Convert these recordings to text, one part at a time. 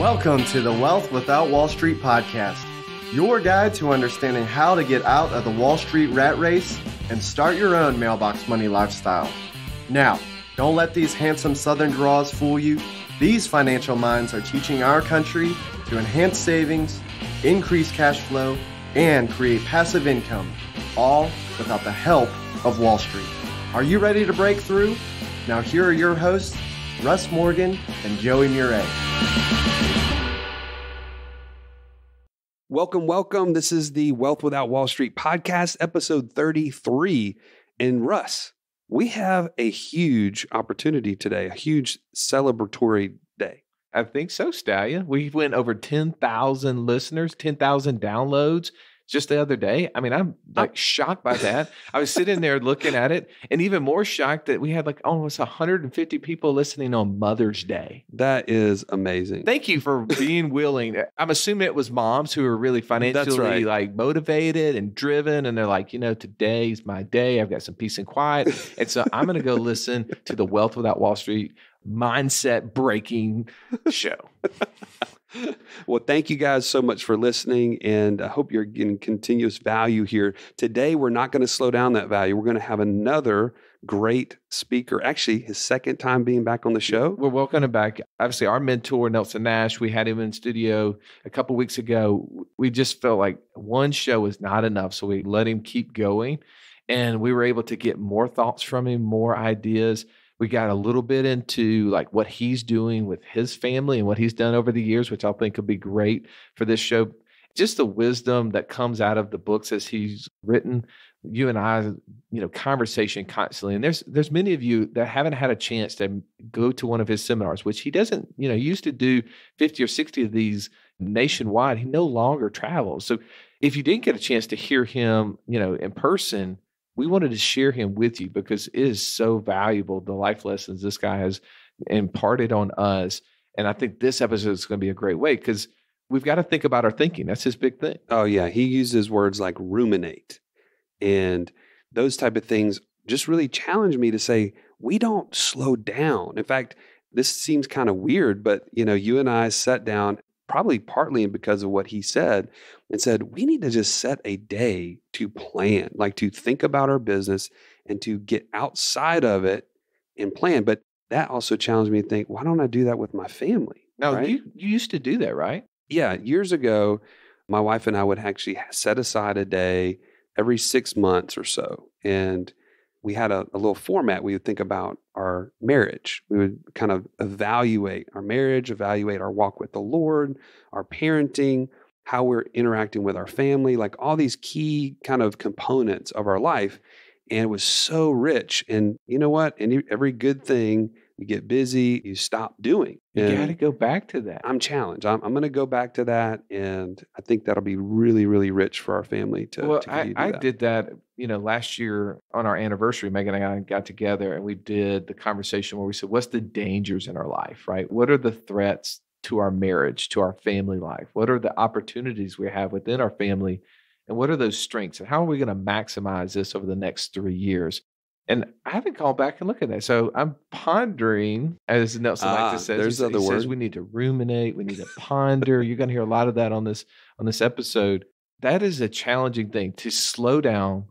Welcome to the Wealth Without Wall Street podcast, your guide to understanding how to get out of the Wall Street rat race and start your own mailbox money lifestyle. Now, don't let these handsome Southern draws fool you. These financial minds are teaching our country to enhance savings, increase cash flow, and create passive income, all without the help of Wall Street. Are you ready to break through? Now here are your hosts, Russ Morgan and Joey Murray. Welcome. This is the Wealth Without Wall Street podcast, episode 33. And Russ, we have a huge opportunity today, a huge celebratory day. I think so, Stallion. We went over 10,000 listeners, 10,000 downloads just the other day. I mean, I'm like shocked by that. I was sitting there looking at it and even more shocked that we had like almost 150 people listening on Mother's Day. That is amazing. Thank you for being willing. I'm assuming it was moms who are really financially like motivated and driven. And they're like, today's my day. I've got some peace and quiet. And so I'm going to go listen to the Wealth Without Wall Street mindset breaking show. Well, thank you guys so much for listening, and I hope you're getting continuous value here. Today, we're not going to slow down that value. We're going to have another great speaker, actually his second time being back on the show. We're welcoming back, obviously, our mentor, Nelson Nash. We had him in studio a couple weeks ago. We just felt like one show was not enough, so we let him keep going, and we were able to get more thoughts from him, more ideas. We got a little bit into like what he's doing with his family and what he's done over the years, which I think would be great for this show. Just the wisdom that comes out of the books as he's written. You and I, conversation constantly. And there's many of you that haven't had a chance to go to one of his seminars, which he doesn't, he used to do 50 or 60 of these nationwide. He no longer travels. So if you didn't get a chance to hear him, in person, we wanted to share him with you because it is so valuable, the life lessons this guy has imparted on us. And I think this episode is going to be a great way because we've got to think about our thinking. That's his big thing. Oh, yeah. He uses words like ruminate and those type of things just really challenge me to say, we don't slow down. In fact, this seems kind of weird, but, you and I sat down probably partly because of what he said and said, we need to just set a day to plan, like to think about our business and to get outside of it and plan. But that also challenged me to think, why don't I do that with my family? Now, right? you used to do that, right? Yeah. Years ago, my wife and I would actually set aside a day every 6 months or so. And we had a little format. We would think about our marriage. We would kind of evaluate our marriage, evaluate our walk with the Lord, our parenting, how we're interacting with our family, like all these key kind of components of our life. And it was so rich. And you know what? And every good thing, you get busy, you stop doing. You got to go back to that. I'm challenged. I'm going to go back to that. And I think that'll be really, really rich for our family to I did that, last year on our anniversary. Megan and I got together and we did the conversation where we said, what's the dangers in our life, right? What are the threats to our marriage, to our family life? What are the opportunities we have within our family? And what are those strengths? And how are we going to maximize this over the next 3 years? And I haven't gone back and looked at that. So I'm pondering, as Nelson likes to say, there's other he words. says we need to ruminate, we need to ponder. You're going to hear a lot of that on this episode. That is a challenging thing, to slow down,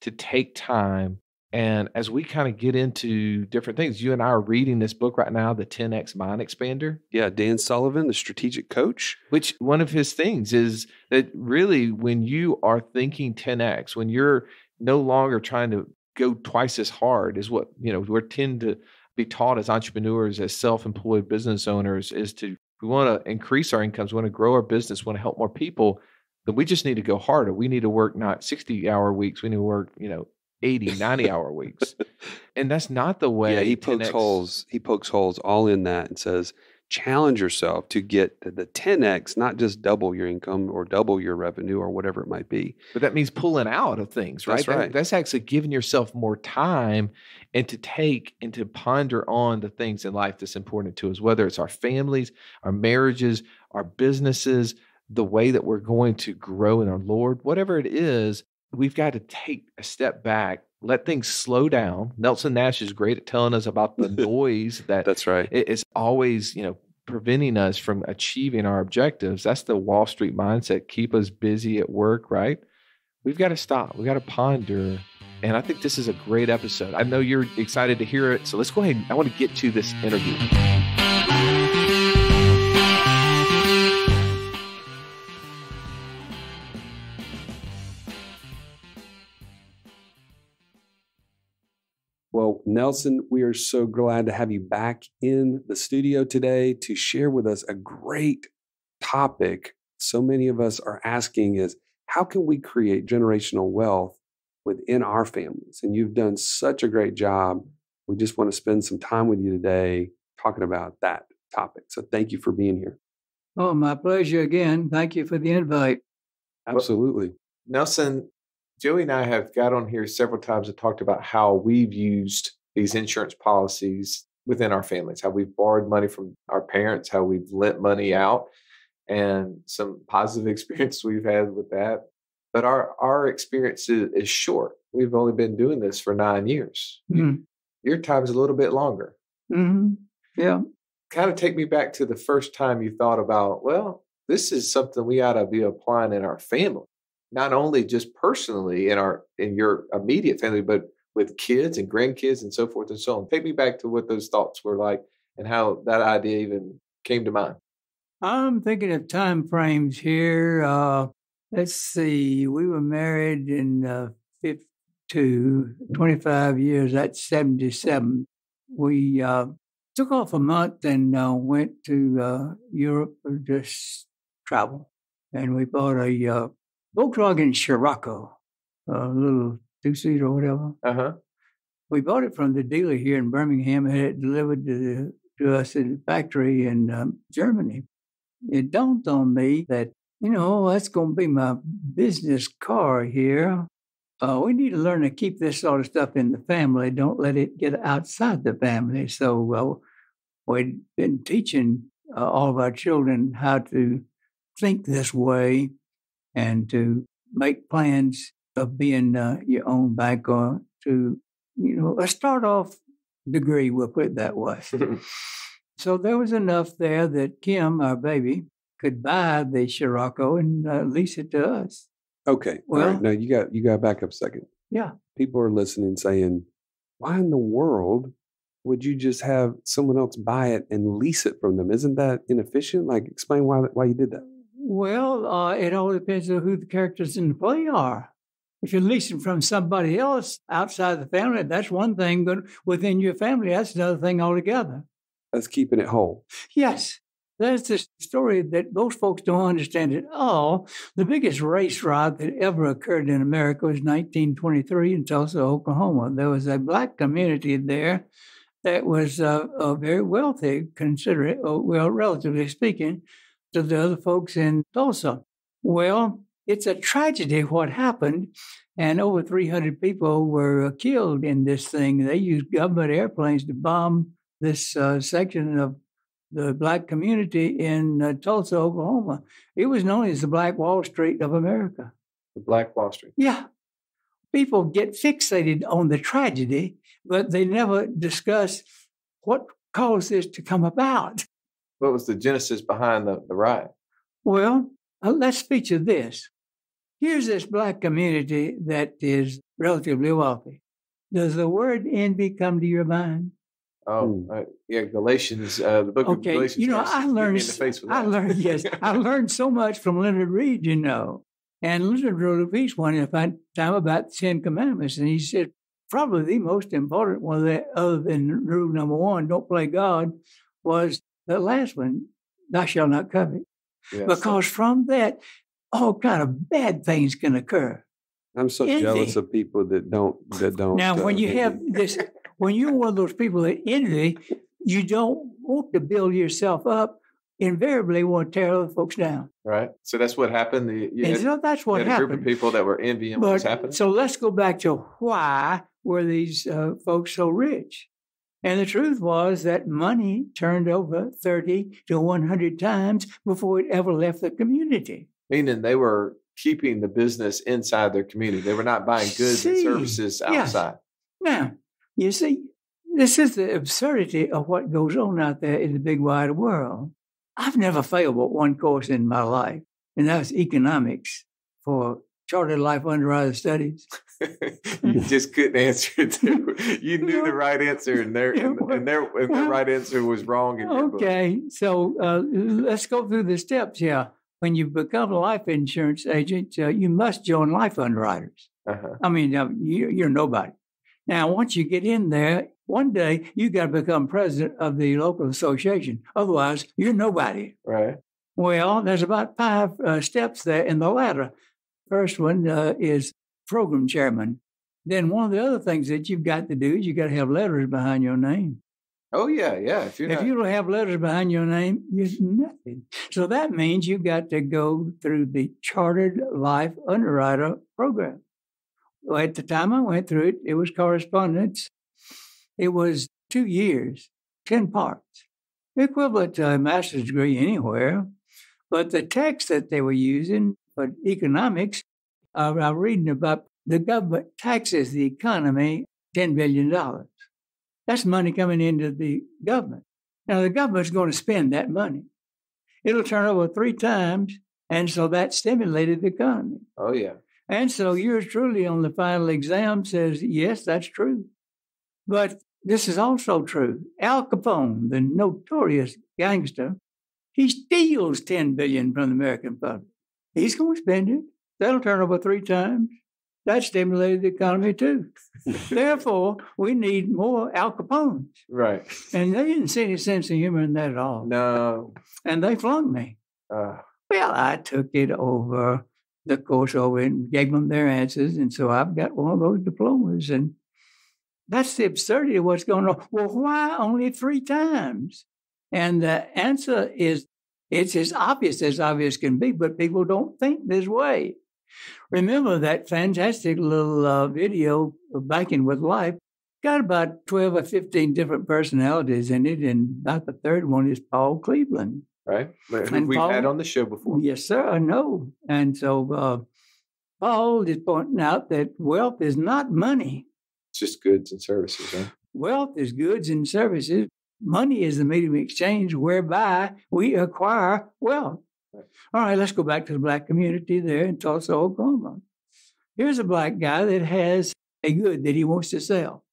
to take time. And as we kind of get into different things, you and I are reading this book right now, the 10X Mind Expander. Yeah, Dan Sullivan, the strategic coach. Which one of his things is that really when you are thinking 10X, when you're no longer trying to go twice as hard is what, we tend to be taught as entrepreneurs, as self-employed business owners, is to, we want to increase our incomes, we want to grow our business, we want to help more people, then we just need to go harder. We need to work not 60-hour weeks, we need to work, 80, 90-hour weeks. And that's not the way. Yeah, he pokes holes all in that and says, challenge yourself to get the 10X, not just double your income or double your revenue or whatever it might be. But that means pulling out of things, right? That's right. That's actually giving yourself more time and to take and to ponder on the things in life that's important to us, whether it's our families, our marriages, our businesses, the way that we're going to grow in our Lord, whatever it is, we've got to take a step back, let things slow down. Nelson Nash is great at telling us about the noise that That's right. it's always, preventing us from achieving our objectives. That's the Wall Street mindset. Keep us busy at work, right? We've got to stop. We've got to ponder. And I think this is a great episode. I know you're excited to hear it. So let's go ahead. I want to get to this interview. Well, Nelson, we are so glad to have you back in the studio today to share with us a great topic. So many of us are asking is, how can we create generational wealth within our families? And you've done such a great job. We just want to spend some time with you today talking about that topic. So thank you for being here. Oh, my pleasure again. Thank you for the invite. Absolutely. Nelson, Joey and I have got on here several times and talked about how we've used these insurance policies within our families, how we've borrowed money from our parents, how we've lent money out, and some positive experience we've had with that. But our experience is short. We've only been doing this for 9 years. Mm-hmm. Your time's a little bit longer. Mm-hmm. Yeah. Kind of take me back to the first time you thought about, well, this is something we ought to be applying in our family. Not only just personally in your immediate family, but with kids and grandkids and so forth and so on. Take me back to what those thoughts were like and how that idea even came to mind. I'm thinking of time frames here. Let's see. We were married in 25 years. That's 77. We took off a month and went to Europe for just travel. And we bought a Volkswagen Scirocco, a little two-seater or whatever. Uh-huh. We bought it from the dealer here in Birmingham and had it delivered to us at the factory in Germany. It dawned on me that, that's going to be my business car here. We need to learn to keep this sort of stuff in the family. Don't let it get outside the family. So we've been teaching all of our children how to think this way and to make plans of being your own bank or to, a start-off degree, we'll put it that way. So there was enough there that Kim, our baby, could buy the Scirocco and lease it to us. Okay. Well, all right. Now you got to back up a second. Yeah. People are listening saying, why in the world would you just have someone else buy it and lease it from them? Isn't that inefficient? Like, explain why you did that. Well, it all depends on who the characters in the play are. If you're leasing from somebody else outside the family, that's one thing, but within your family, that's another thing altogether. That's keeping it whole. Yes. That's the story that most folks don't understand at all. The biggest race riot that ever occurred in America was 1923 in Tulsa, Oklahoma. There was a black community there that was very wealthy, relatively speaking, to the other folks in Tulsa. Well, it's a tragedy what happened, and over 300 people were killed in this thing. They used government airplanes to bomb this section of the black community in Tulsa, Oklahoma. It was known as the Black Wall Street of America. The Black Wall Street. Yeah. People get fixated on the tragedy, but they never discuss what caused this to come about. What was the genesis behind the riot? Well, let's feature this. Here's this black community that is relatively wealthy. Does the word envy come to your mind? Oh, yeah, Galatians, the book of Galatians. I learned so much from Leonard Reed, And Leonard wrote a piece one time about the 10 Commandments, and he said probably the most important one, other than rule number 1, don't play God, was the last one, thou shalt not covet. Yes. Because from that, all kind of bad things can occur. I'm so jealous of people that don't. Now, when you have this, when you're one of those people that envy, you don't want to build yourself up. Invariably, want to tear other folks down. Right. So that's what happened. That's what happened. A group of people that were envying what was happening. So let's go back to why were these folks so rich? And the truth was that money turned over 30 to 100 times before it ever left the community. Meaning they were keeping the business inside their community. They were not buying goods and services outside. Yeah. Now, you see, this is the absurdity of what goes on out there in the big wide world. I've never failed but one course in my life, and that was economics for Chartered Life Underwriter Studies. You just couldn't answer it. You knew the right answer, and their right answer was wrong in your book. Okay, so let's go through the steps here. When you become a life insurance agent, you must join life underwriters. Uh-huh. I mean, you're nobody. Now, once you get in there, one day you got to become president of the local association. Otherwise, you're nobody. Right. Well, there's about 5 steps there in the ladder. First one is program chairman. Then one of the other things that you've got to do is you got to have letters behind your name. Oh, yeah. If you don't have letters behind your name, you're nothing. So that means you've got to go through the Chartered Life Underwriter program. Well, at the time I went through it, it was correspondence. It was 2 years, 10 parts, equivalent to a master's degree anywhere. But the text that they were using for economics, I was reading about the government taxes the economy $10 billion. That's money coming into the government. Now, the government's going to spend that money. It'll turn over 3 times, and so that stimulated the economy. Oh, yeah. And so yours truly on the final exam says, yes, that's true. But this is also true. Al Capone, the notorious gangster, he steals $10 billion from the American public. He's going to spend it. That'll turn over 3 times. That stimulated the economy too. Therefore, we need more Al Capones. Right. And they didn't see any sense of humor in that at all. No. And they flung me. Well, I took it over, the course over, and gave them their answers. And so I've got one of those diplomas. And that's the absurdity of what's going on. Well, why only 3 times? And the answer is, it's as obvious can be, but people don't think this way. Remember that fantastic little video, Banking with Life, got about 12 or 15 different personalities in it, and about the third one is Paul Cleveland. Right. Who we've had on the show before. Yes, sir, I know. And so Paul is pointing out that wealth is not money. It's just goods and services, huh? Wealth is goods and services. Money is the medium of exchange whereby we acquire wealth. Right. All right, let's go back to the black community there in Tulsa, Oklahoma. Here's a black guy that has a good that he wants to sell.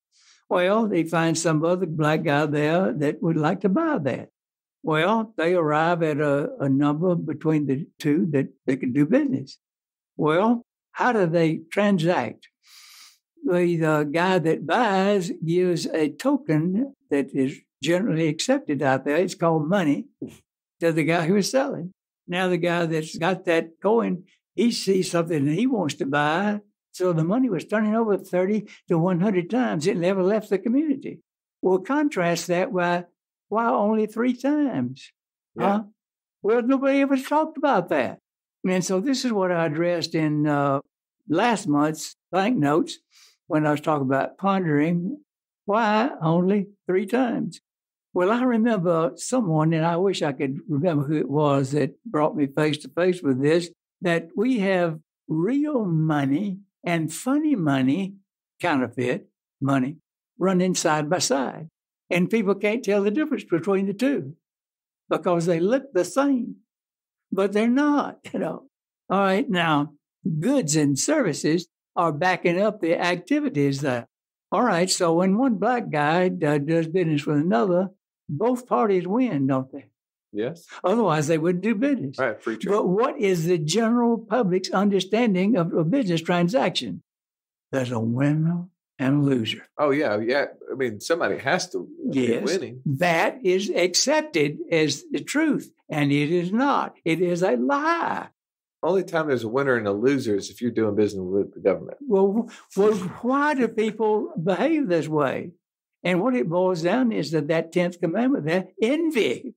Well, they find some other black guy there that would like to buy that. Well, they arrive at a number between the two that they can do business. Well, how do they transact? The guy that buys gives a token that is generally accepted out there. It's called money to the guy who is selling. Now the guy that's got that coin, he sees something that he wants to buy. So the money was turning over 30 to 100 times. It never left the community. Well, contrast that why only 3 times? Yeah. Huh? Well, nobody ever talked about that. And so this is what I addressed in last month's banknotes when I was talking about pondering why only 3 times. Well, I remember someone, and I wish I could remember who it was that brought me face to face with this, that we have real money and funny money, counterfeit money, running side by side. And people can't tell the difference between the two because they look the same, but they're not, All right, now, goods and services are backing up the activities there. All right, so when one black guy does business with another, both parties win, don't they? Yes. Otherwise, they wouldn't do business. Right, free trade. But what is the general public's understanding of a business transaction? There's a winner and a loser. Oh, yeah. I mean, somebody has to be winning. That is accepted as the truth, and it is not. It is a lie. Only time there's a winner and a loser is if you're doing business with the government. Well, why do people behave this way? And what it boils down is that 10th commandment there, envy.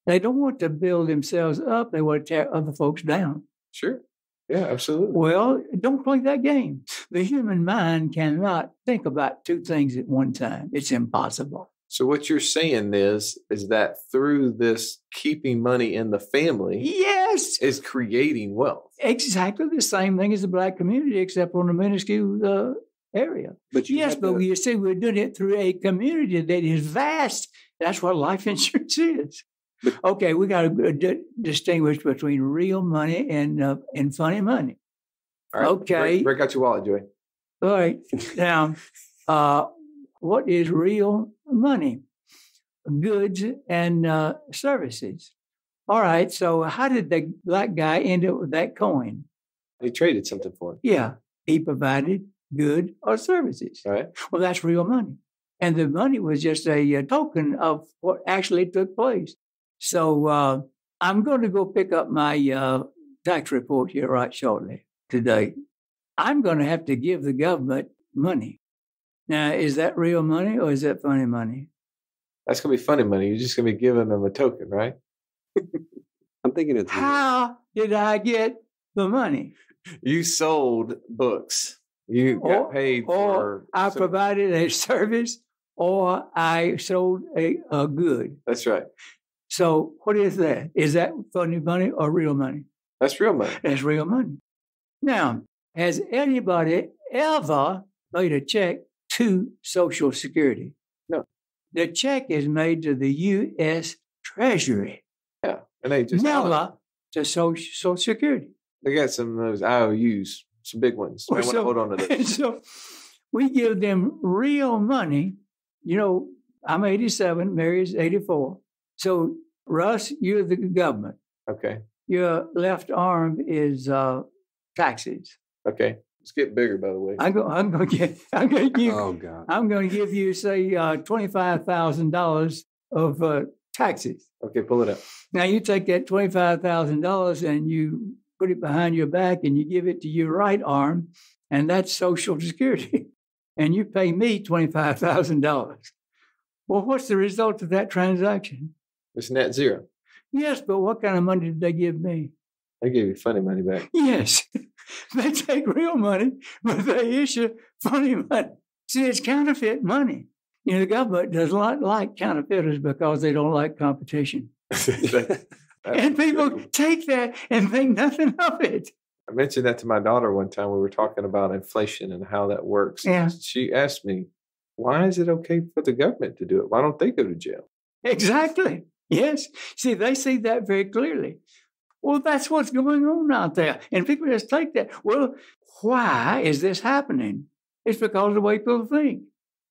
They don't want to build themselves up. They want to tear other folks down. Sure. Yeah, absolutely. Well, don't play that game. The human mind cannot think about 2 things at one time. It's impossible. So what you're saying is that through this keeping money in the family, yes, is creating wealth. Exactly the same thing as the black community, except on a minuscule area. But you see, we're doing it through a community that is vast. That's what life insurance is. Okay, we got to distinguish between real money and funny money. All right. Okay. Break out your wallet, Joey. All right. Now, what is real money? Goods and services. All right. So how did the black guy end up with that coin? He traded something for it. Yeah. He provided good or services. All right. Well, that's real money. And the money was just a token of what actually took place. So I'm going to go pick up my tax report here right shortly today. I'm going to have to give the government money. Now, is that real money or is that funny money? That's going to be funny money. You're just going to be giving them a token, right? I'm thinking it's How did I get the money? You sold books. You got paid or for... I provided a service or I sold a good. That's right. So what is that? Is that funny money or real money? That's real money. That's real money. Now, has anybody ever made a check to Social Security? No. The check is made to the U.S. Treasury. Yeah. And they just... Never to Social Security. They got some of those IOUs, some big ones. I want to hold on to those. So we give them real money. You know, I'm 87, Mary's 84. So, Russ, you're the government. Okay. Your left arm is taxes. Okay. It's getting bigger, by the way. I'm going to give. Oh God. I'm going to give you, say, $25,000 of taxes. Okay, pull it up. Now you take that $25,000 and you put it behind your back and you give it to your right arm, and that's Social Security. And you pay me $25,000. Well, what's the result of that transaction? It's net zero. Yes, but what kind of money did they give me? They gave you funny money back. Yes. They take real money, but they issue funny money. See, it's counterfeit money. You know, the government does not like counterfeiters because they don't like competition. And people take that and think nothing of it. I mentioned that to my daughter one time. We were talking about inflation and how that works. Yeah. She asked me, why is it okay for the government to do it? Why don't they go to jail? Exactly. Yes. See, they see that very clearly. Well, that's what's going on out there. And people just take that. Well, why is this happening? It's because of the way people think.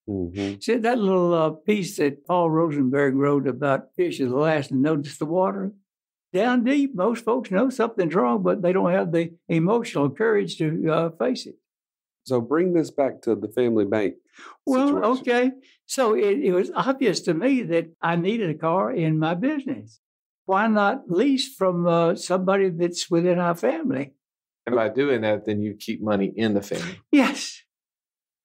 Mm-hmm. See, that little piece that Paul Rosenberg wrote about fish is the last to notice the water. Down deep, most folks know something's wrong, but they don't have the emotional courage to face it. So bring this back to the family bank. Well, situation. okay. So it was obvious to me that I needed a car in my business. Why not lease from somebody that's within our family? And by doing that, then you keep money in the family. Yes.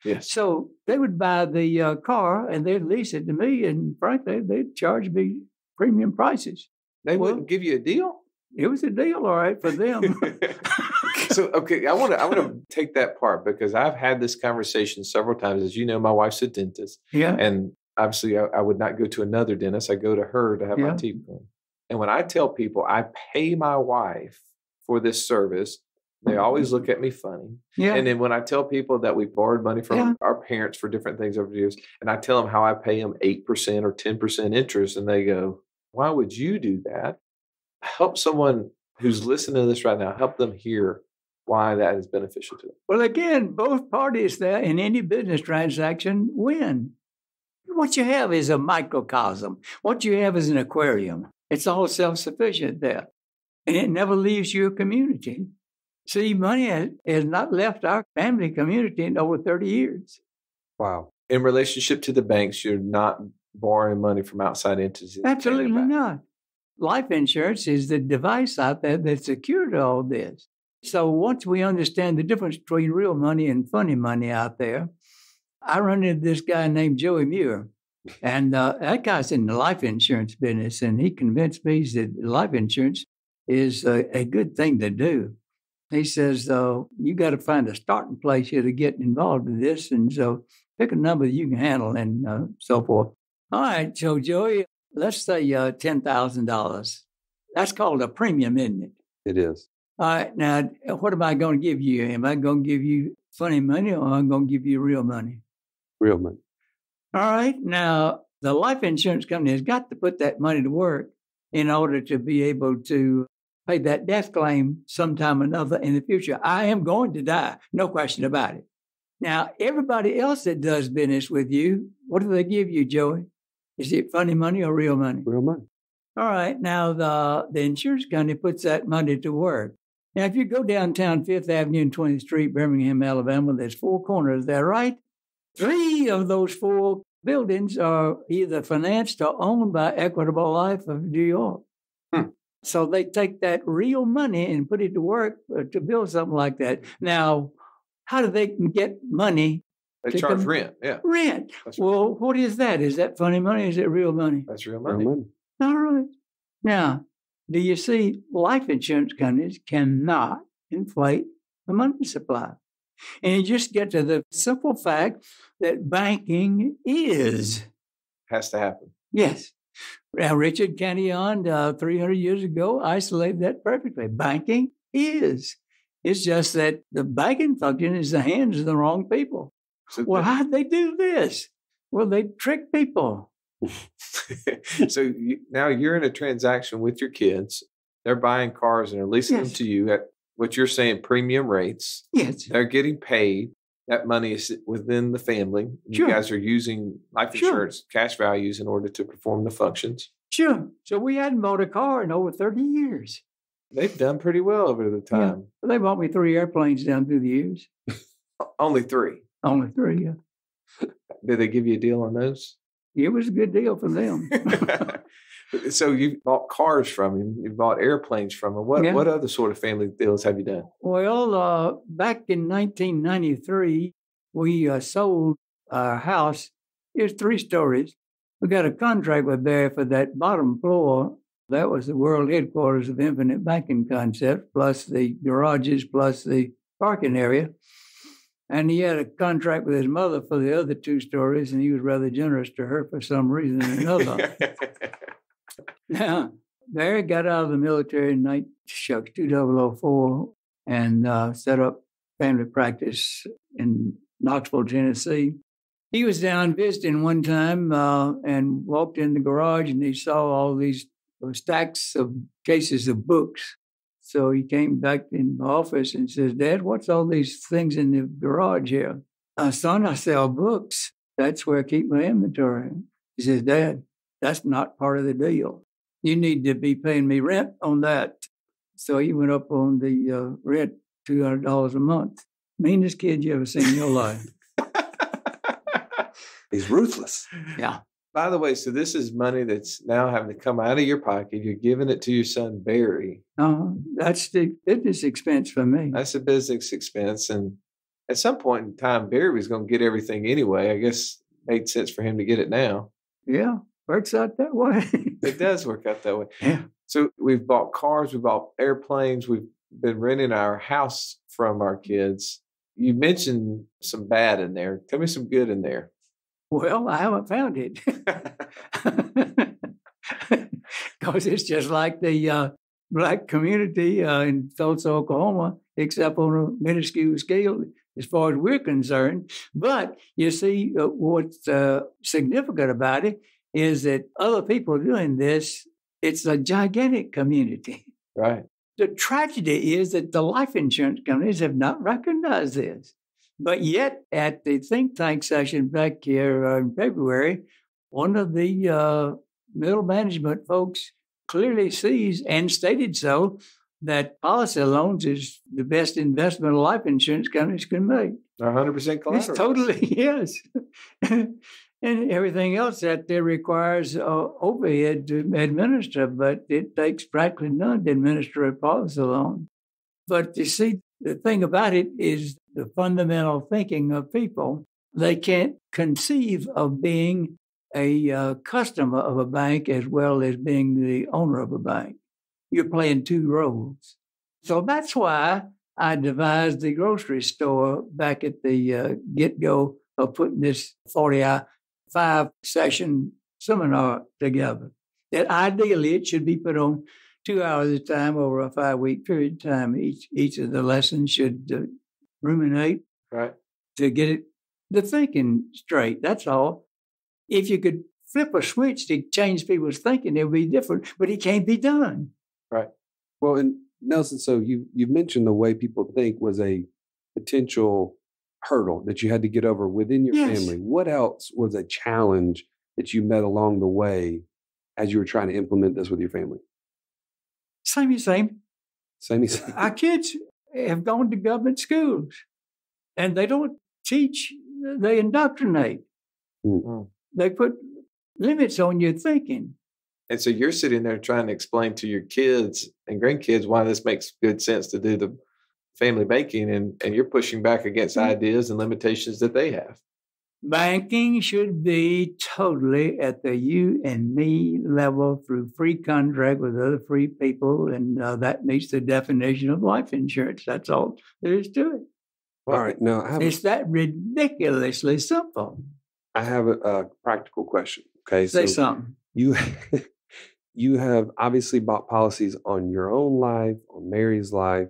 Yes. So they would buy the car and they'd lease it to me, and frankly, they'd charge me premium prices. They wouldn't give you a deal? It was a deal, all right, for them. So, okay, I want to take that part because I've had this conversation several times. As you know, my wife's a dentist. Yeah. And obviously, I would not go to another dentist. I go to her to have my teeth cleaned. And when I tell people I pay my wife for this service, they always look at me funny. Yeah. And then when I tell people that we borrowed money from our parents for different things over the years, and I tell them how I pay them 8% or 10% interest, and they go, why would you do that? Help someone who's listening to this right now, help them hear why that is beneficial to them. Well, again, both parties there in any business transaction win. What you have is a microcosm. What you have is an aquarium. It's all self-sufficient there. And it never leaves your community. See, money has not left our family community in over 30 years. Wow. In relationship to the banks, you're not borrowing money from outside entities. Absolutely not. Life insurance is the device out there that's secured all this. So once we understand the difference between real money and funny money out there, I run into this guy named Joey Muir. And that guy's in the life insurance business, and he convinced me that life insurance is a good thing to do. He says, you got to find a starting place here to get involved in this, and so pick a number that you can handle and so forth. All right, so Joey, let's say $10,000. That's called a premium, isn't it? It is. All right, now, what am I going to give you? Am I going to give you funny money, or am I going to give you real money? Real money. All right, now, the life insurance company has got to put that money to work. in order to be able to pay that death claim sometime or another in the future. I am going to die, no question about it. Now, everybody else that does business with you, what do they give you, Joey? Is it funny money or real money? Real money. All right. Now, the insurance company puts that money to work. Now, if you go downtown 5th Avenue and 20th Street, Birmingham, Alabama, there's 4 corners there, right? 3 of those 4 buildings are either financed or owned by Equitable Life of New York. So they take that real money and put it to work to build something like that. Now, how do they get money? They charge rent. Yeah. Rent. That's right. Well, what is that? Is that funny money? Or is it real money? That's real money. All right. Now, do you see life insurance companies cannot inflate the money supply? And you just get to the simple fact that banking Has to happen. Yes. Now, Richard Cantillon, 300 years ago, isolated that perfectly. Banking is. It's just that the banking function is the hands of the wrong people. So well, how'd they do this? Well, they trick people. So now you're in a transaction with your kids. They're buying cars and they're leasing them to you at what you're saying, premium rates. Yes. They're getting paid. That money is within the family. You guys are using life insurance cash values in order to perform the functions. Sure. So we hadn't bought a car in over 30 years. They've done pretty well over the time. Yeah. They bought me 3 airplanes down through the years. Only 3. Only 3, yeah. Did they give you a deal on those? It was a good deal for them. So you bought cars from him. You bought airplanes from him. What other sort of family deals have you done? Well, back in 1993, we sold our house. Here's 3 stories. We got a contract with Barry for that bottom floor. That was the world headquarters of Infinite Banking Concept, plus the garages, plus the parking area. And he had a contract with his mother for the other 2 stories, and he was rather generous to her for some reason or another. Now, Barry got out of the military in 2004 and set up family practice in Knoxville, Tennessee. He was down visiting one time and walked in the garage, and he saw all these stacks of cases of books. So he came back in the office and says, Dad, what's all these things in the garage here? Son, I sell books. That's where I keep my inventory. He says, Dad, that's not part of the deal. You need to be paying me rent on that. So he went up on the rent, $200 a month. Meanest kid you ever seen in your life. He's ruthless. Yeah. By the way, so this is money that's now having to come out of your pocket. You're giving it to your son, Barry. That's the business expense for me. That's a business expense. And at some point in time, Barry was going to get everything anyway. I guess it made sense for him to get it now. Yeah, works out that way. It does work out that way. Yeah. So we've bought cars, we've bought airplanes, we've been renting our house from our kids. You mentioned some bad in there. Tell me some good in there. Well, I haven't found it. Because it's just like the black community in Tulsa, Oklahoma, except on a minuscule scale as far as we're concerned. But you see, what's significant about it is that other people doing this, it's a gigantic community. Right. The tragedy is that the life insurance companies have not recognized this. But yet, at the think tank session back here in February, one of the middle management folks clearly sees and stated so that policy loans is the best investment life insurance companies can make. 100% collateral. It's totally, yes. And everything else that there requires overhead to administer, but it takes practically none to administer a policy loan. But you see, the thing about it is the fundamental thinking of people. They can't conceive of being a customer of a bank as well as being the owner of a bank. You're playing 2 roles. So that's why I devised the grocery store back at the get-go of putting this 45-session seminar together. That ideally it should be put on 2 hours at a time over a 5-week period of time. Each of the lessons should ruminate to get the thinking straight. That's all. If you could flip a switch to change people's thinking, it would be different, but it can't be done. Right. Well, and Nelson, so you mentioned the way people think was a potential hurdle that you had to get over within your Yes. family. What else was a challenge that you met along the way as you were trying to implement this with your family? Same. Same. Our kids have gone to government schools, and they don't teach, they indoctrinate. Mm. They put limits on your thinking. And so you're sitting there trying to explain to your kids and grandkids why this makes good sense to do the family banking, and you're pushing back against ideas and limitations that they have. Banking should be totally at the you and me level through free contract with other free people, and that meets the definition of life insurance. That's all there is to it. All right. Now, It's that ridiculously simple. I have a practical question. Okay. Say something. You have obviously bought policies on your own life, on Mary's life,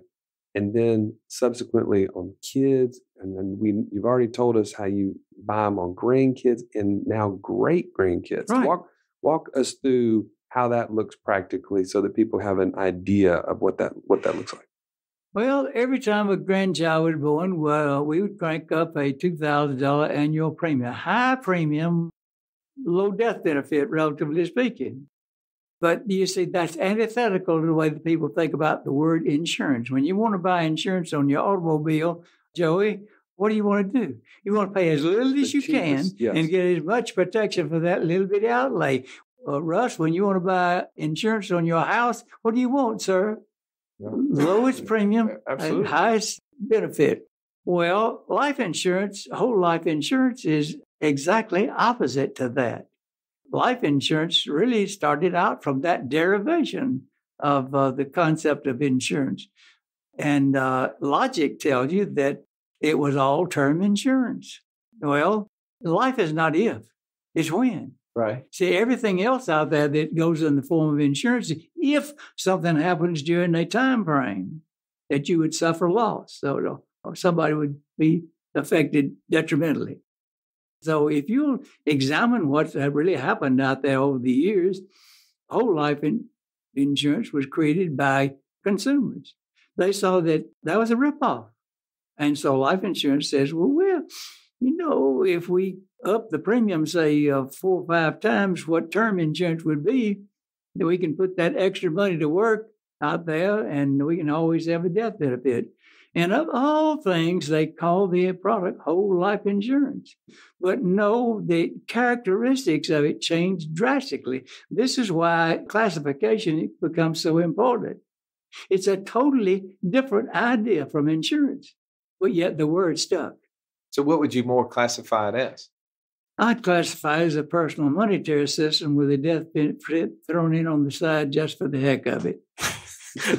and then subsequently on kids. And then you've already told us how you buy them on grandkids and now great grandkids. Right. Walk us through how that looks practically so that people have an idea of what that looks like. Well, every time a grandchild was born, we would crank up a $2,000 annual premium, high premium, low death benefit, relatively speaking. But you see, that's antithetical to the way that people think about the word insurance. When you want to buy insurance on your automobile, Joey, what do you want to do? You want to pay as little as you can and get as much protection for that little bit outlay. Russ, when you want to buy insurance on your house, what do you want, sir? Lowest premium and highest benefit. Well, life insurance, whole life insurance is exactly opposite to that. Life insurance really started out from that derivation of the concept of insurance. And logic tells you that it was all term insurance. Well, life is not if, it's when. Right. See, everything else out there that goes in the form of insurance, if something happens during a time frame that you would suffer loss, so or somebody would be affected detrimentally. So if you examine what's really happened out there over the years, whole life insurance was created by consumers. They saw that was a ripoff. And so life insurance says, well, if we up the premium, say 4 or 5 times what term insurance would be, then we can put that extra money to work out there and we can always have a death benefit. And of all things, they call the product whole life insurance. But no, the characteristics of it changed drastically. This is why classification becomes so important. It's a totally different idea from insurance, but yet the word stuck. So what would you more classify it as? I'd classify it as a personal monetary system with a death benefit thrown in on the side just for the heck of it.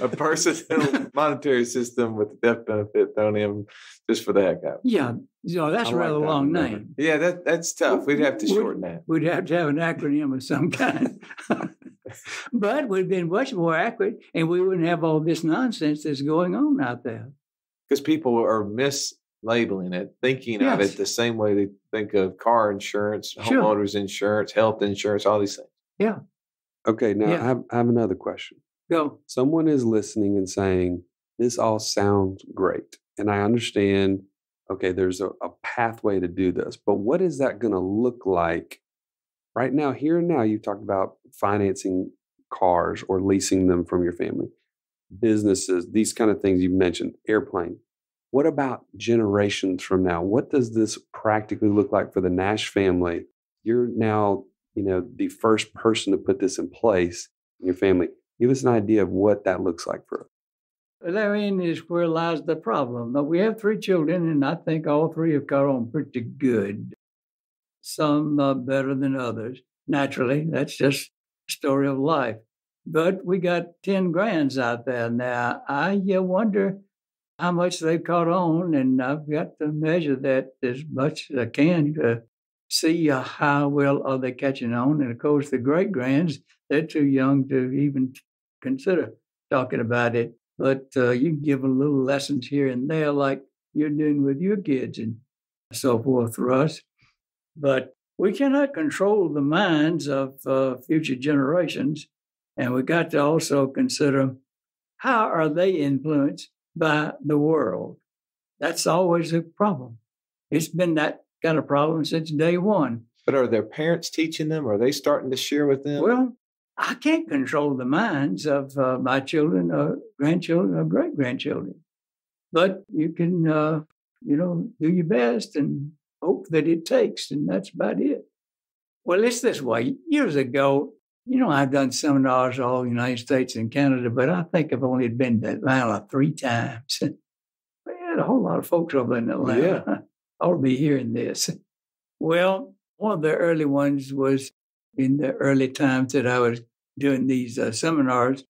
A personal monetary system with a death benefit thrown in just for the heck of it. Yeah, that's a rather long name. Yeah, that's tough. We'd have to shorten that. We'd have to have an acronym of some kind. But we'd been much more accurate, and we wouldn't have all this nonsense that's going on out there. Because people are mislabeling it, thinking of it the same way they think of car insurance, homeowners insurance, health insurance, all these things. Yeah. Okay, now I have another question. Go. Someone is listening and saying, this all sounds great. And I understand, okay, there's a pathway to do this. But what is that going to look like right now? Here and now, you've talked about financing cars or leasing them from your family, businesses, these kind of things you mentioned, airplane. What about generations from now? What does this practically look like for the Nash family? You're now, the first person to put this in place in your family. Give us an idea of what that looks like for us. Therein is where lies the problem. But we have 3 children, and I think all 3 have caught on pretty good. Some better than others. Naturally, that's just the story of life. But we got 10 grands out there now. I wonder how much they've caught on, and I've got to measure that as much as I can to see how well are they catching on. And, of course, the great-grands, they're too young to even consider talking about it. But you can give a little lessons here and there like you're doing with your kids and so forth for us. But We cannot control the minds of future generations, and we got to also consider how are they influenced by the world. That's always a problem. It's been that kind of problem since day one. But are their parents teaching them? Are they starting to share with them? Well, I can't control the minds of my children or grandchildren or great-grandchildren. But you can, do your best and hope that it takes, and that's about it. Well, it's this way. Years ago, I've done seminars all over the United States and Canada, but I think I've only been to Atlanta 3 times. We had a whole lot of folks over in Atlanta. Yeah. I'll be hearing this. Well, one of the early ones was in the early times that I was doing these seminars.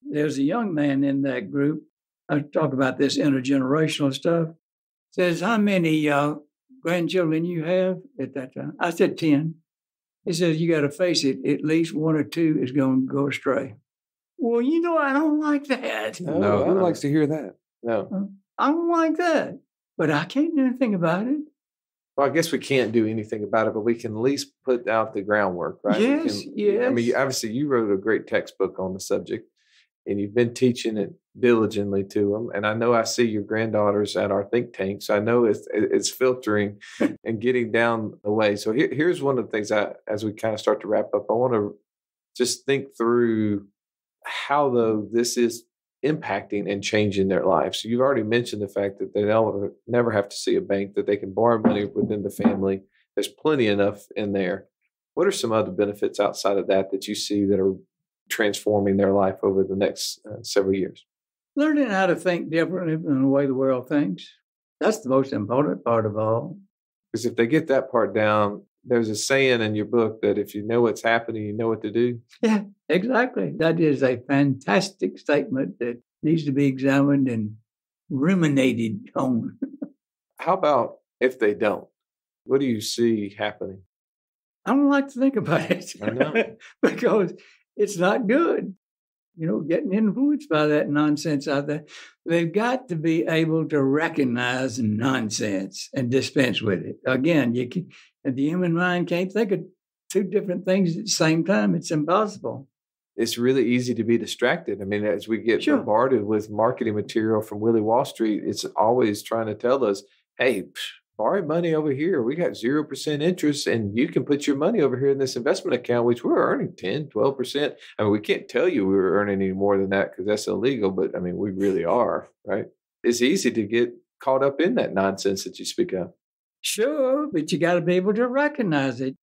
There's a young man in that group. I talk about this intergenerational stuff. Says, how many grandchildren you have at that time? I said 10. He says, you got to face it, at least 1 or 2 is going to go astray. Well, I don't like that. No, who likes to hear that? No. I don't like that. But I can't do anything about it. Well, I guess we can't do anything about it, but we can at least put out the groundwork, right? Yes. I mean, obviously, you wrote a great textbook on the subject, and you've been teaching it diligently to them. And I know I see your granddaughters at our think tank, so I know it's filtering and getting down the way. So here's one of the things as we kind of start to wrap up, I want to just think through how this is impacting and changing their lives. So you've already mentioned the fact that they never have to see a bank, that they can borrow money within the family. There's plenty enough in there. What are some other benefits outside of that you see that are transforming their life over the next several years? Learning how to think differently than the way the world thinks. That's the most important part of all. Because if they get that part down, there's a saying in your book that if you know what's happening, you know what to do. Yeah, exactly. That is a fantastic statement that needs to be examined and ruminated on. How about if they don't? What do you see happening? I don't like to think about it. I know. Because it's not good. Getting influenced by that nonsense out there. They've got to be able to recognize nonsense and dispense with it. Again, the human mind can't think of 2 different things at the same time. It's impossible. It's really easy to be distracted. I mean, as we get bombarded with marketing material from Willie Wall Street, it's always trying to tell us, hey, borrow money over here. We got 0% interest, and you can put your money over here in this investment account, which we're earning 10, 12%. I mean, we can't tell you we were earning any more than that because that's illegal, but I mean, we really are, right? It's easy to get caught up in that nonsense that you speak of. Sure, but you got to be able to recognize it.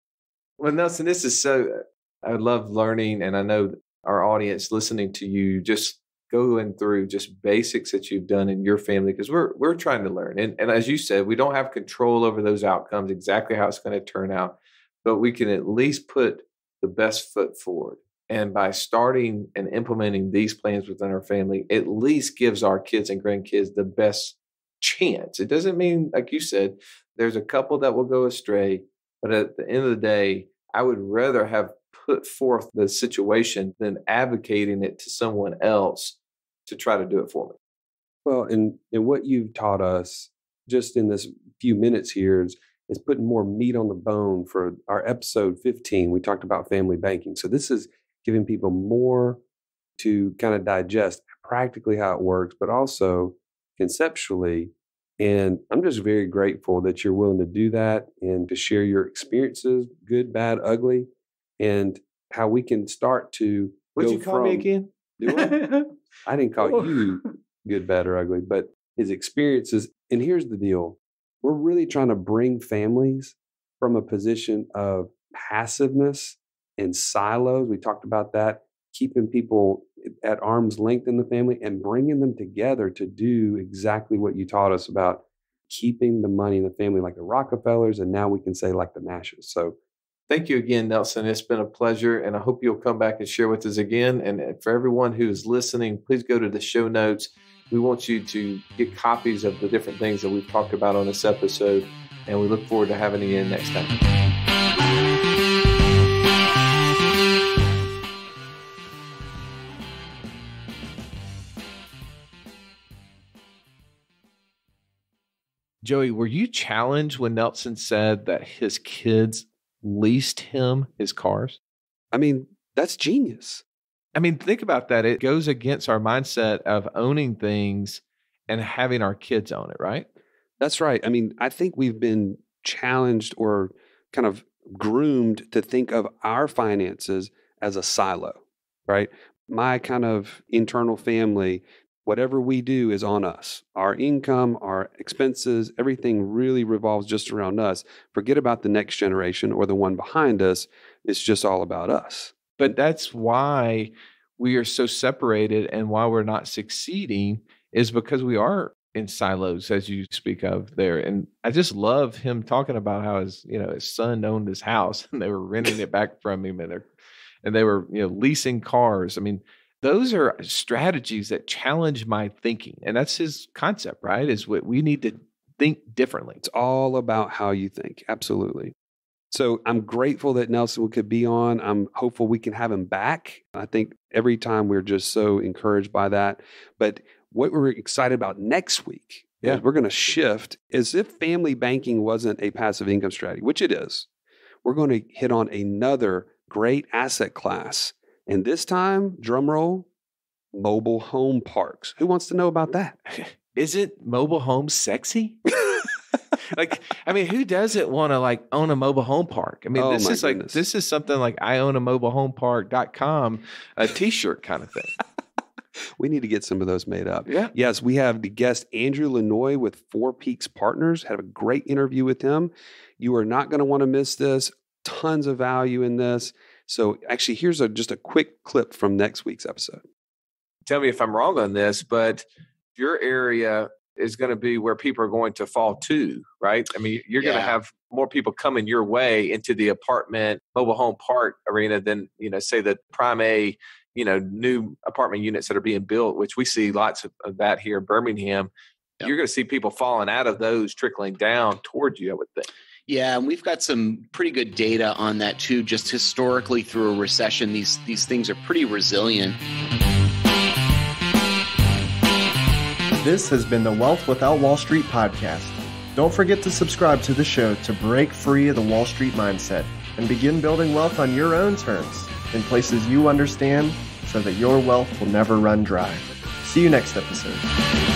Well, Nelson, this is I love learning, and I know our audience listening to you just going through just basics that you've done in your family, because we're trying to learn. And as you said, we don't have control over those outcomes, exactly how it's going to turn out, but we can at least put the best foot forward. And by starting and implementing these plans within our family, at least gives our kids and grandkids the best chance. It doesn't mean, like you said, there's a couple that will go astray, but at the end of the day, I would rather have put forth the situation than advocating it to someone else to try to do it for me. Well, and what you've taught us just in this few minutes here is putting more meat on the bone for our episode 15. We talked about family banking. So this is giving people more to kind of digest practically how it works, but also conceptually. And I'm just very grateful that you're willing to do that and to share your experiences, good, bad, ugly, and how we can start to What'd you call me again? Do I? I didn't call you good, bad, or ugly, but his experiences. And here's the deal. We're really trying to bring families from a position of passiveness and silos. We talked about that, keeping people at arm's length in the family and bringing them together to do exactly what you taught us about keeping the money in the family, like the Rockefellers, and now we can say like the Nashes. So thank you again, Nelson. It's been a pleasure, and I hope you'll come back and share with us again. And for everyone who is listening, please go to the show notes. We want you to get copies of the different things that we've talked about on this episode, and we look forward to having you in next time. Joey, were you challenged when Nelson said that his kids leased him his cars. I mean, that's genius. I mean, think about that. It goes against our mindset of owning things and having our kids own it, right? That's right. I mean, I think we've been challenged or kind of groomed to think of our finances as a silo, right? My kind of internal family, whatever we do is on us. Our income, our expenses, everything really revolves just around us. Forget about the next generation or the one behind us. It's just all about us. But that's why we are so separated and why we're not succeeding is because we are in silos, as you speak of there. And I just love him talking about how his son owned his house and they were renting it back from him and they were, leasing cars. I mean, those are strategies that challenge my thinking. And that's his concept, right? Is what we need to think differently. It's all about how you think. Absolutely. So I'm grateful that Nelson could be on. I'm hopeful we can have him back. I think every time we're just so encouraged by that. But what we're excited about next week is we're going to shift as if family banking wasn't a passive income strategy, which it is. We're going to hit on another great asset class. And this time, drum roll, mobile home parks. Who wants to know about that? Isn't mobile home sexy? Who doesn't want to own a mobile home park? I mean, this is something like I own a mobilehomepark.com, a t-shirt kind of thing. We need to get some of those made up. Yeah. Yes, we have the guest Andrew Lanoy with Four Peaks Partners. Had a great interview with him. You are not going to want to miss this. Tons of value in this. So actually, here's just a quick clip from next week's episode. Tell me if I'm wrong on this, but your area is going to be where people are going to fall to, right? I mean, you're going to have more people coming your way into the apartment mobile home park arena than, say the prime A, new apartment units that are being built, which we see lots of that here in Birmingham. Yep. You're going to see people falling out of those, trickling down towards you, I would think. Yeah, and we've got some pretty good data on that too. Just historically through a recession, these things are pretty resilient. This has been the Wealth Without Wall Street podcast. Don't forget to subscribe to the show to break free of the Wall Street mindset and begin building wealth on your own terms in places you understand so that your wealth will never run dry. See you next episode.